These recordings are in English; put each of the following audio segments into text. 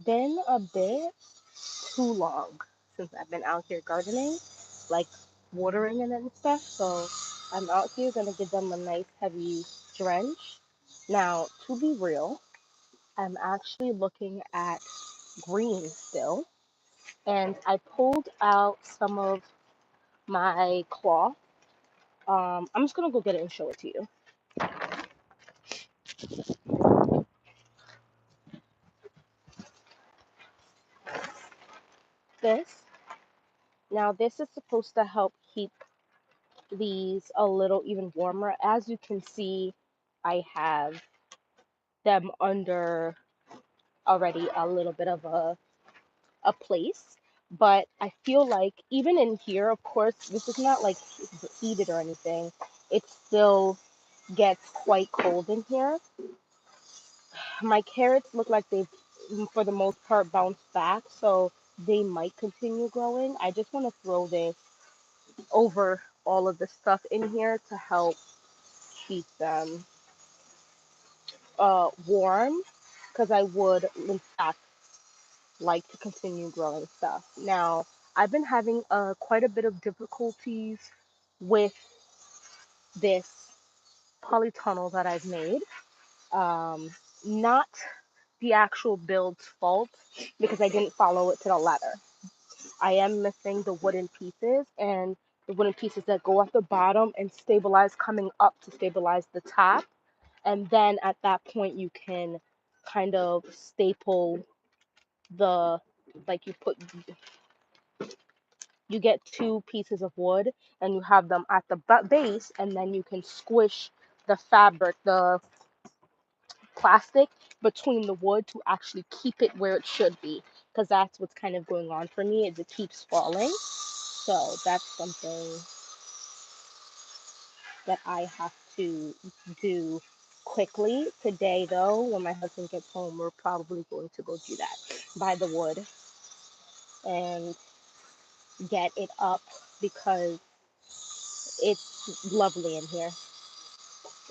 been a bit too long since I've been out here gardening, like watering it and stuff. So I'm out here gonna give them a nice heavy drench. Now, to be real, I'm actually looking at green still, and I pulled out some of my cloth. I'm just gonna go get it and show it to you. This Now this is supposed to help keep these a little even warmer. As you can see, I have them under already a little bit of a place. But I feel like even in here, of course, this is not like heated or anything. It still gets quite cold in here. My carrots look like they've, for the most part, bounced back, so they might continue growing. I just want to throw this over all of the stuff in here to help keep them warm, because I would, in fact, like to continue growing stuff. Now, I've been having quite a bit of difficulties with this polytunnel that I've made. Um, Not the actual build's fault, because I didn't follow it to the letter. I am missing the wooden pieces, and the wooden pieces that go at the bottom and stabilize coming up to stabilize the top. And then at that point, you can kind of staple the, like, you get two pieces of wood and you have them at the base, and then you can squish the fabric, the plastic between the wood to actually keep it where it should be, because that's what's kind of going on for me, is it keeps falling. So that's something that I have to do quickly today. Though when my husband gets home, we're probably going to go do that, buy the wood and get it up, because it's lovely in here.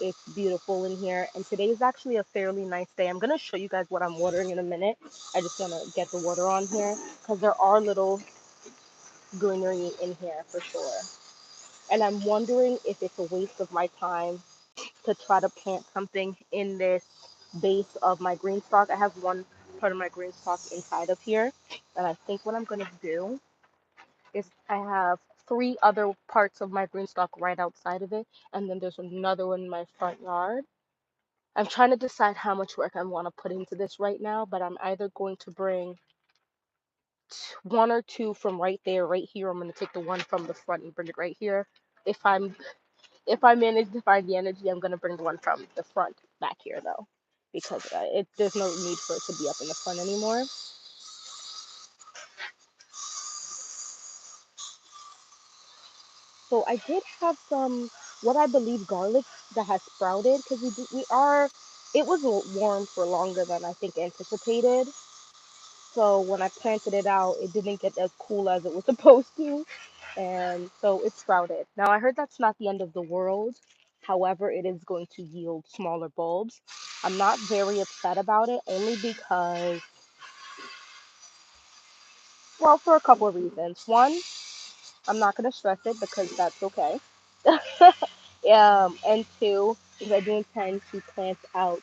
It's beautiful in here, and today is actually a fairly nice day. I'm gonna show you guys what I'm watering in a minute. I just want to get the water on here because there are little greenery in here for sure. And I'm wondering if it's a waste of my time to try to plant something in this base of my green stalk. I have one part of my green stalk inside of here, and I think what I'm gonna do is I have three other parts of my green stalk right outside of it, and then there's another one in my front yard. I'm trying to decide how much work I want to put into this right now, but I'm either going to bring one or two from right there, right here. I'm going to take the one from the front and bring it right here. If I'm if I manage to find the energy, I'm going to bring the one from the front back here though, because there's no need for it to be up in the front anymore. So I did have some, what I believe, garlic that has sprouted, because it was warm for longer than I think anticipated. So when I planted it out, it didn't get as cool as it was supposed to, and so it sprouted. Now I heard that's not the end of the world. However, it is going to yield smaller bulbs. I'm not very upset about it, only because, well, for a couple of reasons. One, I'm not going to stress it because that's okay. And two, is I do intend to plant out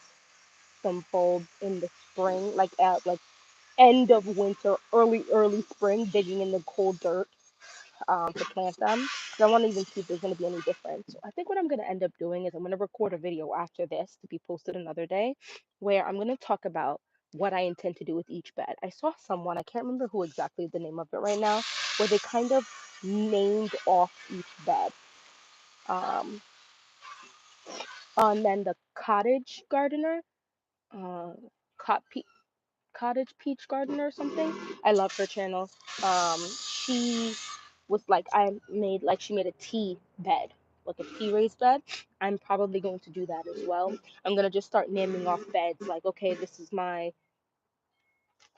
some bulbs in the spring, like at like end of winter, early spring, digging in the cold dirt to plant them. So I want to even see if there's going to be any difference. So I think what I'm going to end up doing is I'm going to record a video after this to be posted another day, where I'm going to talk about what I intend to do with each bed. I saw someone, I can't remember who exactly the name of it right now, where they kind of named off each bed. Um, and then the cottage gardener, uh, cot cottage peach gardener or something. I love her channel. She was like, she made a tea bed, like a tea raised bed. I'm probably going to do that as well. I'm gonna just start naming off beds, like, okay, this is my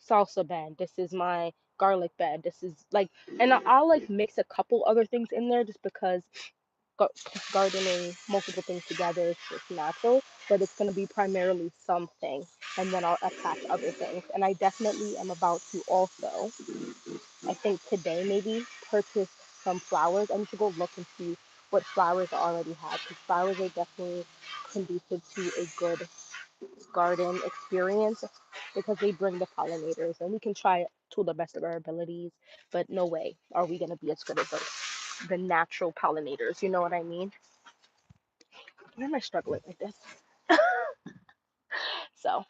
salsa bed, this is my garlic bed, this is like, and I'll like mix a couple other things in there just because gardening multiple things together is just natural. but it's going to be primarily something, and then I'll attach other things. And I definitely am about to also, I think today maybe, purchase some flowers. I need to go look and see what flowers I already have, because flowers are definitely conducive to a good garden experience because they bring the pollinators, and we can try it to the best of our abilities, but no way are we going to be as good as the natural pollinators, you know what I mean? Why am I struggling like this? So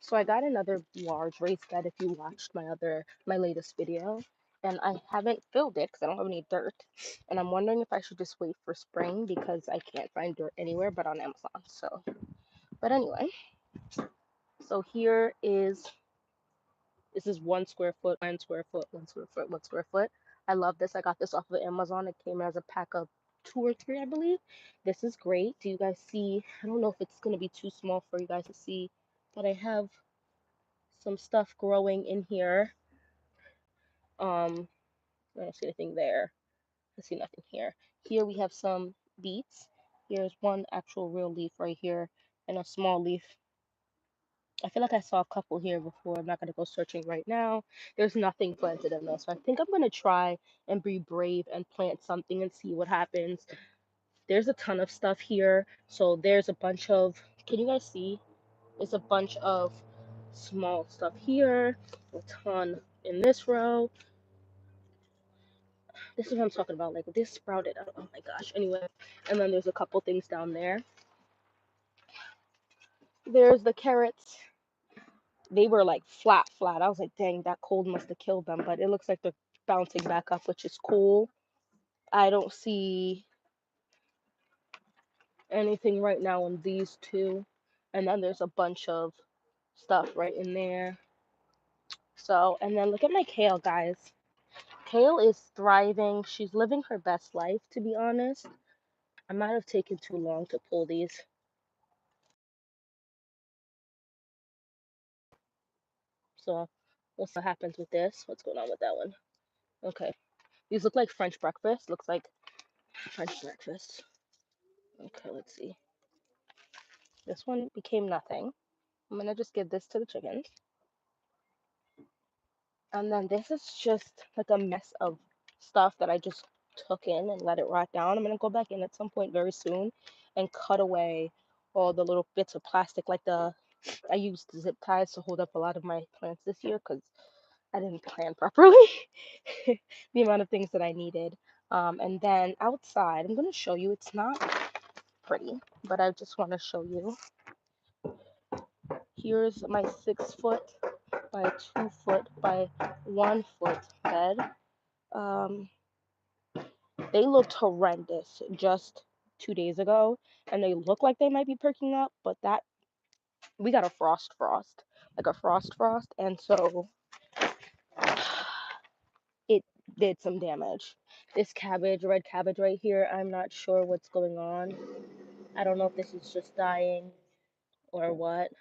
So I got another large raised bed if you watched my latest video, and I haven't filled it because I don't have any dirt. And I'm wondering if I should just wait for spring because I can't find dirt anywhere but on Amazon. So, but anyway, so here is this is 1 square foot, 1 square foot, 1 square foot, 1 square foot. I love this. I got this off of Amazon. It came as a pack of 2 or 3, I believe. This is great. Do you guys see? I don't know if it's gonna be too small for you guys to see, but I have some stuff growing in here. I don't see anything there. I see nothing here. Here we have some beets. Here's one actual real leaf right here and a small leaf. I feel like I saw a couple here before. I'm not going to go searching right now. There's nothing planted in this. So I think I'm going to try and be brave and plant something and see what happens. There's a ton of stuff here. So there's a bunch of, can you guys see? There's a bunch of small stuff here, a ton in this row. This is what I'm talking about. Like this sprouted. Oh my gosh. Anyway, and then there's a couple things down there. There's the carrots. They were like flat, flat. I was like, dang, that cold must have killed them. But it looks like they're bouncing back up, which is cool. I don't see anything right now on these two. And then there's a bunch of stuff right in there. So, and then look at my kale, guys. Kale is thriving. She's living her best life, to be honest. I might have taken too long to pull these. So we'll see what happens with this. What's going on with that one? Okay. These look like French breakfast. Looks like French breakfast. Okay, let's see. This one became nothing. I'm gonna just give this to the chickens. And then this is just like a mess of stuff that I just took in and let it rot down. I'm gonna go back in at some point very soon and cut away all the little bits of plastic. I used zip ties to hold up a lot of my plants this year because I didn't plan properly the amount of things that I needed. And then outside, I'm going to show you, it's not pretty, but I just want to show you. Here's my 6 foot by 2 foot by 1 foot bed. Um, they looked horrendous just 2 days ago, and they look like they might be perking up, but that we got a frost, like a frost, and so it did some damage. This cabbage, red cabbage right here, I'm not sure what's going on. I don't know if this is just dying or what.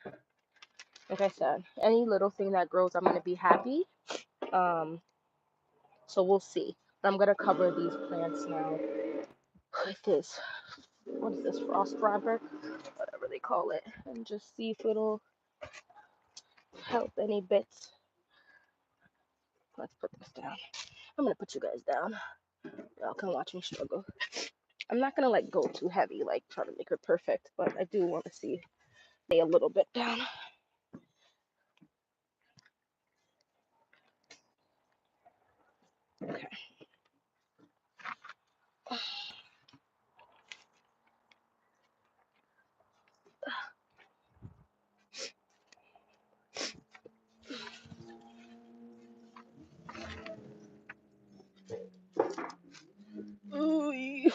Like I said, any little thing that grows, I'm gonna be happy. Um, so we'll see. But I'm gonna cover these plants now with this. What is this? Frost wrapper, whatever they call it, and just see if it'll help any bits. Let's put this down. I'm gonna put you guys down. Y'all can watch me struggle. I'm not gonna like go too heavy, like try to make her perfect, but I do want to see lay a little bit down. Okay. Ooh.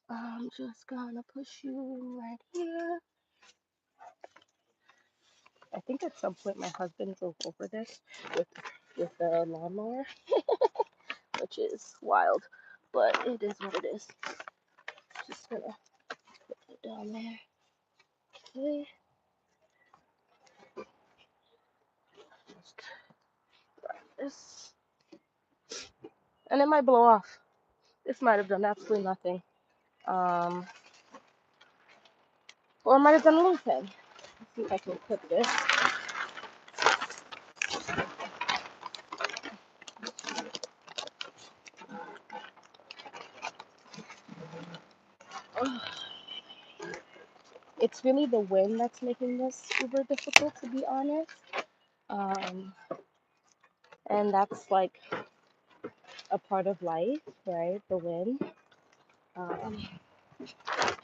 I'm just gonna push you right here. I think at some point my husband drove over this with the lawnmower, which is wild, but it is what it is. Just gonna down there. Okay. Just grab this. And it might blow off. This might have done absolutely nothing. Or it might have done a little thing. Let's see if I can clip this. It's really the wind that's making this super difficult, to be honest. And that's like a part of life, right? The wind. Um,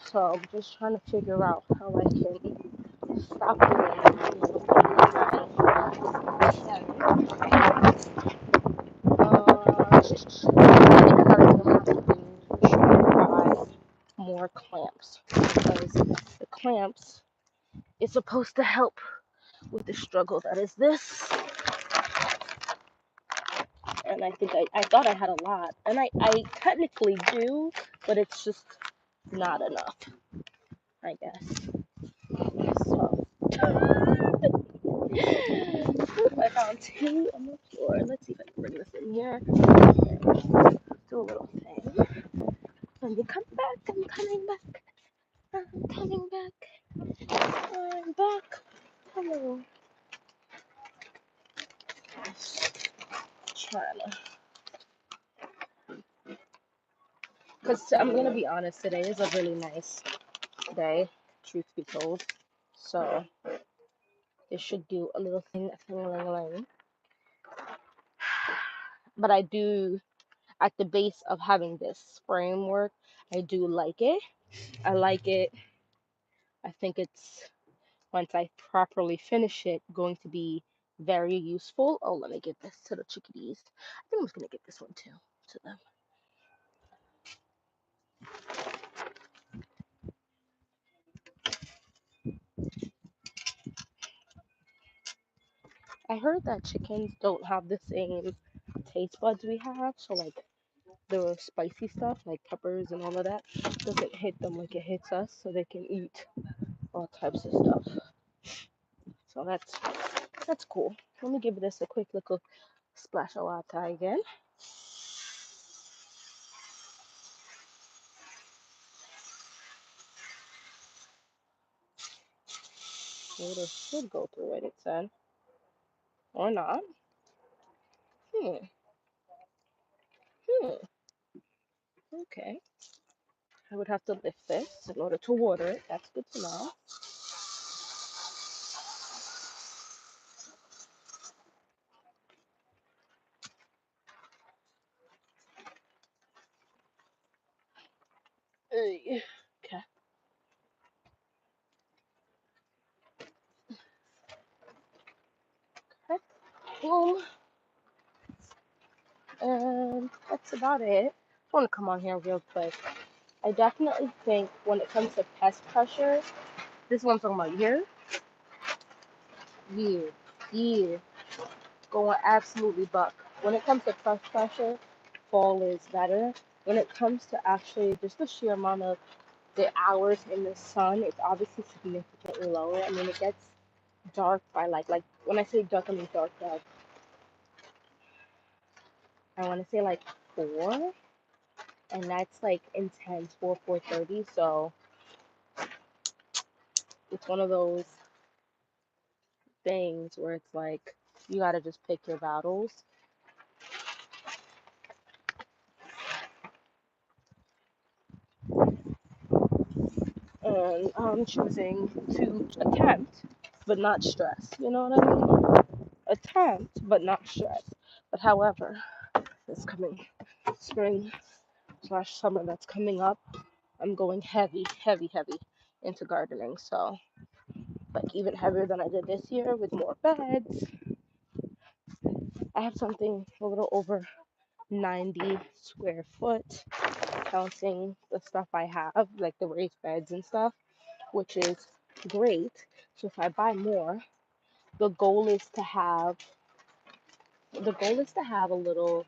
so I'm just trying to figure out how I can stop the wind. I think another thing I have to do is buy more clamps, because the clamps is supposed to help with the struggle that is this. And I think I thought I had a lot, and I technically do, but it's just not enough, I guess. So I found two on the floor. Let's see if I can bring this in here. Do a little thing. And you come back. I'm coming back. I'm coming back. I'm back. Hello. Trying to. Because I'm going to be honest, today is a really nice day, truth be told. So this should do a little thing. But I do, at the base of having this framework, I do like it. I like it. I think it's, once I properly finish it, going to be very useful. Oh, let me give this to the chickadees. I think I'm just going to give this one too to them. I heard that chickens don't have the same taste buds we have, so like the spicy stuff, like peppers and all of that, doesn't hit them like it hits us, so they can eat all types of stuff. So that's cool. Let me give this a quick little splash of water again. Water should go through it, it said. Or not. Hmm. Okay. I would have to lift this in order to water it. That's good to know. Okay. Okay. Boom. And that's about it. I want to come on here real quick. I definitely think when it comes to pest pressure, this one I'm talking about here. Yeah. Going absolutely buck. When it comes to pest pressure, fall is better. When it comes to actually just the sheer amount of the hours in the sun, it's obviously significantly lower. I mean, it gets dark by like when I say dark, I mean dark. I want to say like 4, and that's like intense 4:30. So it's one of those things where it's like you gotta just pick your battles. And I'm choosing to attempt, but not stress. You know what I mean? Attempt, but not stress. But however, this coming spring slash summer that's coming up, I'm going heavy into gardening. So, like, even heavier than I did this year with more beds. I have something a little over 90 square foot, counting the stuff I have, like the raised beds and stuff, which is great. So if I buy more, the goal is to have a little,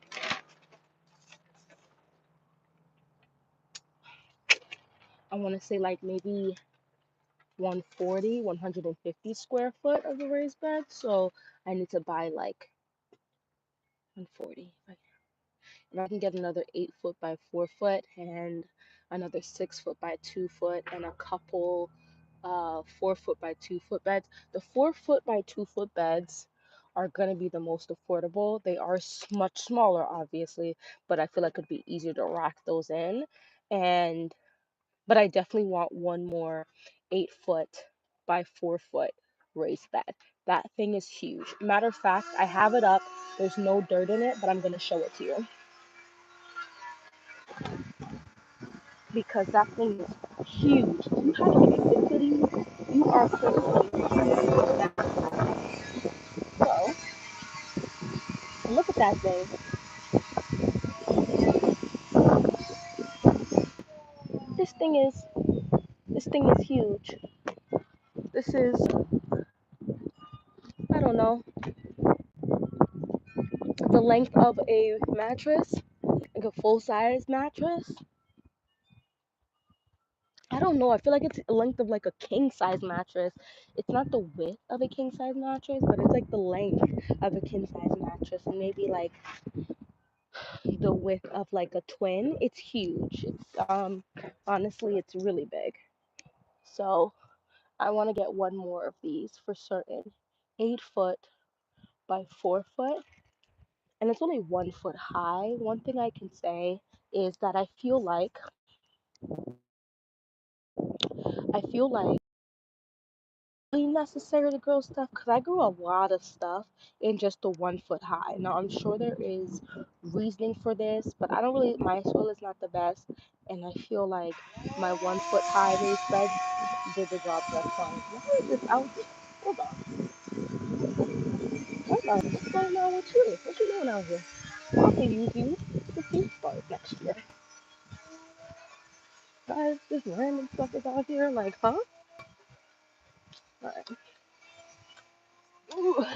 I want to say like maybe 140, 150 square foot of the raised bed. So I need to buy like 140. If I can get another 8 foot by 4 foot and another 6 foot by 2 foot and a couple 4 foot by 2 foot beds. The 4 foot by 2 foot beds are gonna be the most affordable. They are much smaller, obviously, but I feel like it'd be easier to rack those in. And but I definitely want one more 8 foot by 4 foot raised bed. That thing is huge. Matter of fact, I have it up. There's no dirt in it, but I'm gonna show it to you because that thing is huge. If you haven't even been to these, you are personally missing out. So look at that thing. This thing is this thing is huge. This is, I don't know, the length of a mattress, like a full size mattress. I don't know. I feel like it's the length of like a king size mattress. It's not the width of a king size mattress, but it's like the length of a king size mattress, and maybe like the width of like a twin. It's huge. It's honestly, it's really big. So I want to get one more of these for certain. 8 foot by 4 foot, and it's only 1 foot high. One thing I can say is that I feel like really necessary to grow stuff because I grew a lot of stuff in just the 1 foot high. Now I'm sure there is reasoning for this, but I don't really, my soil is not the best, and I feel like my 1 foot high raised bed did the job just fine. Why is this out here? Hold on. Hold on. What's going on with you? What you doing out here? I can use you for food stars next year. Guys, this random stuff is out here, like, huh? Alright. Ooh.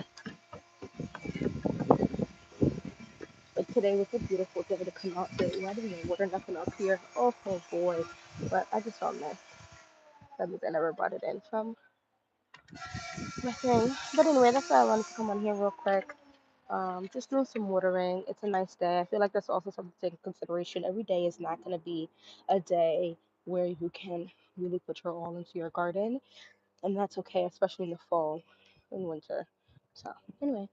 But today was a beautiful day to come out to. I didn't even water nothing up here. Oh boy. But I just felt nice. That means I never brought it in from my thing. But anyway, that's why I wanted to come on here real quick. Just doing some watering. It's a nice day. I feel like that's also something to take into consideration. Every day is not going to be a day where you can really put your all into your garden. And that's okay, especially in the fall and winter. So, anyway.